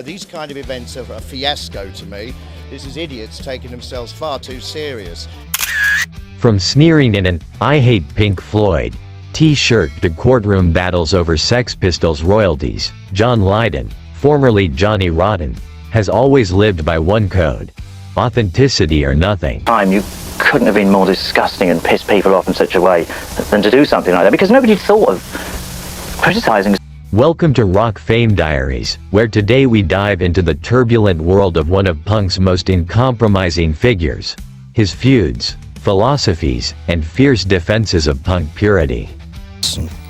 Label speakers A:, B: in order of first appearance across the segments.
A: These kind of events are a fiasco to me. This is idiots taking themselves far too serious.
B: From sneering in an "I hate Pink Floyd" t-shirt to courtroom battles over Sex Pistols royalties, John Lydon, formerly Johnny Rotten, has always lived by one code: authenticity or nothing.
C: You couldn't have been more disgusting and pissed people off in such a way than to do something like that, because nobody thought of criticizing.
B: Welcome to Rock Fame Diaries, where today we dive into the turbulent world of one of punk's most uncompromising figures, his feuds, philosophies, and fierce defenses of punk purity.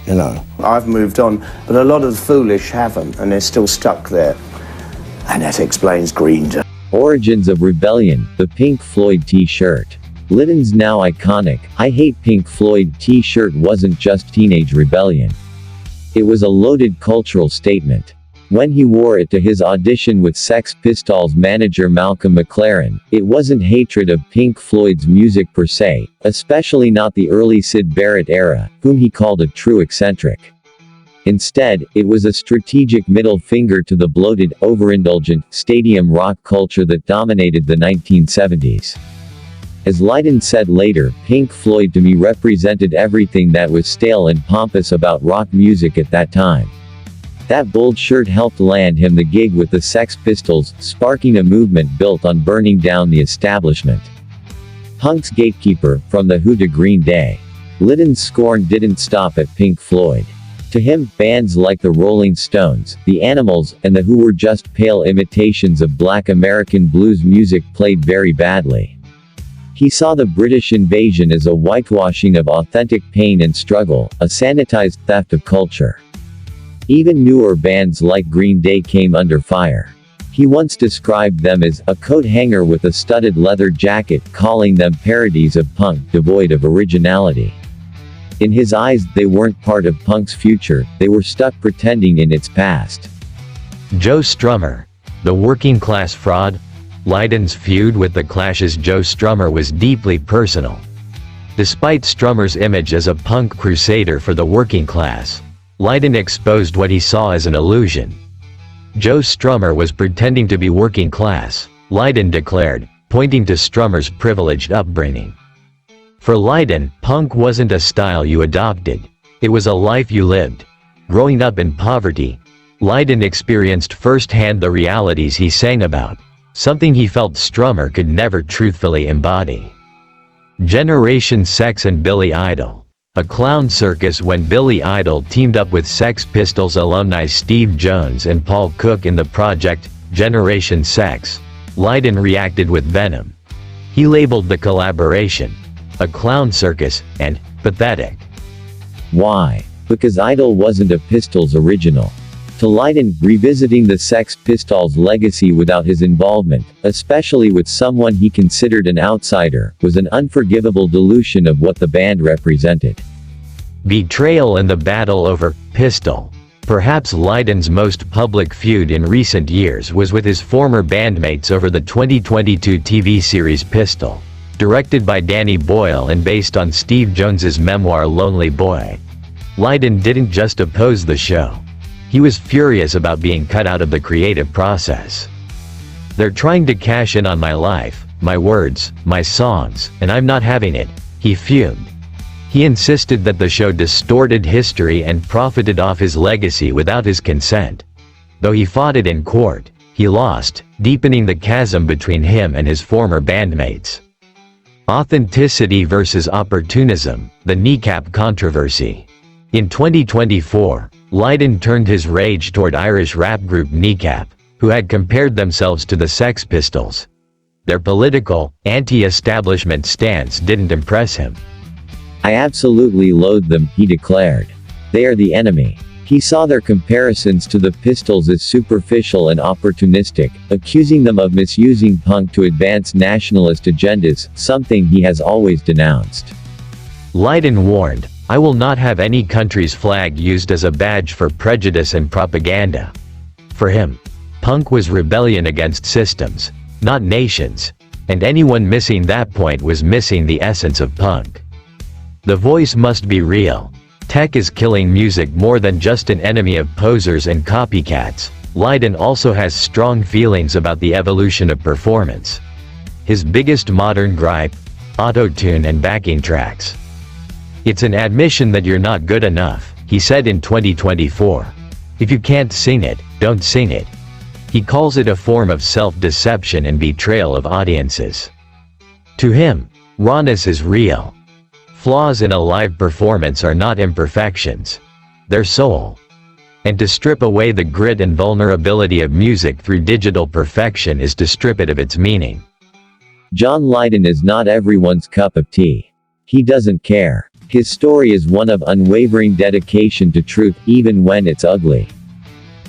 D: You know, I've moved on, but a lot of the foolish haven't, and they're still stuck there. And that explains Green Day.
B: Origins of Rebellion, the Pink Floyd t-shirt. Lydon's now iconic "I hate Pink Floyd" t-shirt wasn't just teenage rebellion. It was a loaded cultural statement. When he wore it to his audition with Sex Pistols manager Malcolm McLaren, it wasn't hatred of Pink Floyd's music per se, especially not the early Syd Barrett era, whom he called a true eccentric. Instead, it was a strategic middle finger to the bloated, overindulgent, stadium rock culture that dominated the 1970s. As Lydon said later, Pink Floyd to me represented everything that was stale and pompous about rock music at that time. That bold shirt helped land him the gig with the Sex Pistols, sparking a movement built on burning down the establishment. Punk's gatekeeper, from The Who to Green Day. Lydon's scorn didn't stop at Pink Floyd. To him, bands like the Rolling Stones, the Animals, and the Who were just pale imitations of black American blues music played very badly. He saw the British invasion as a whitewashing of authentic pain and struggle, a sanitized theft of culture. Even newer bands like Green Day came under fire. He once described them as a coat hanger with a studded leather jacket, calling them parodies of punk devoid of originality. In his eyes, they weren't part of punk's future, they were stuck pretending in its past. Joe Strummer, the working class fraud. Lydon's feud with the Clash's Joe Strummer was deeply personal. Despite Strummer's image as a punk crusader for the working class, Lydon exposed what he saw as an illusion. Joe Strummer was pretending to be working class, Lydon declared, pointing to Strummer's privileged upbringing. For Lydon, punk wasn't a style you adopted, it was a life you lived. Growing up in poverty, Lydon experienced firsthand the realities he sang about, something he felt Strummer could never truthfully embody. Generation Sex and Billy Idol. A clown circus when Billy Idol teamed up with Sex Pistols alumni Steve Jones and Paul Cook in the project, Generation Sex. Lydon reacted with venom. He labeled the collaboration a clown circus, and pathetic. Why? Because Idol wasn't a Pistols original. To Lydon, revisiting the Sex Pistols legacy without his involvement, especially with someone he considered an outsider, was an unforgivable dilution of what the band represented. Betrayal and the battle over Pistol. Perhaps Lydon's most public feud in recent years was with his former bandmates over the 2022 TV series Pistol. Directed by Danny Boyle and based on Steve Jones's memoir Lonely Boy. Lydon didn't just oppose the show. He was furious about being cut out of the creative process. "They're trying to cash in on my life, my words, my songs, and I'm not having it," he fumed. He insisted that the show distorted history and profited off his legacy without his consent. Though he fought it in court, he lost, deepening the chasm between him and his former bandmates. Authenticity versus opportunism, the Kneecap controversy. In 2024, Lydon turned his rage toward Irish rap group Kneecap, who had compared themselves to the Sex Pistols. Their political, anti-establishment stance didn't impress him. "I absolutely loathe them," he declared. "They are the enemy." He saw their comparisons to the Pistols as superficial and opportunistic, accusing them of misusing punk to advance nationalist agendas, something he has always denounced. Lydon warned, "I will not have any country's flag used as a badge for prejudice and propaganda." For him, punk was rebellion against systems, not nations, and anyone missing that point was missing the essence of punk. The voice must be real. Tech is killing music more than just an enemy of posers and copycats,
E: Lydon also has strong feelings about the evolution of performance. His biggest modern gripe: auto-tune and backing tracks. "It's an admission that you're not good enough," he said in 2024. "If you can't sing it, don't sing it." He calls it a form of self-deception and betrayal of audiences. To him, rawness is real. Flaws in a live performance are not imperfections. They're soul. And to strip away the grit and vulnerability of music through digital perfection is to strip it of its meaning.
B: John Lydon is not everyone's cup of tea. He doesn't care. His story is one of unwavering dedication to truth, even when it's ugly.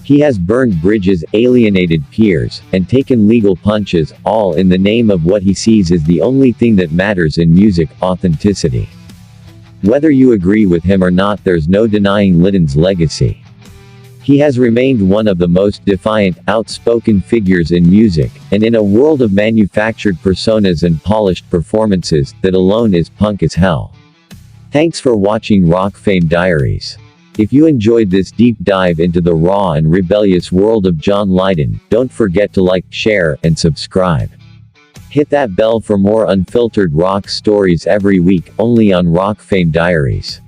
B: He has burned bridges, alienated peers, and taken legal punches, all in the name of what he sees as the only thing that matters in music: authenticity. Whether you agree with him or not, there's no denying Lydon's legacy. He has remained one of the most defiant, outspoken figures in music, and in a world of manufactured personas and polished performances, that alone is punk as hell. Thanks for watching Rock Fame Diaries. If you enjoyed this deep dive into the raw and rebellious world of John Lydon, don't forget to like, share, and subscribe. Hit that bell for more unfiltered rock stories every week, only on Rock Fame Diaries.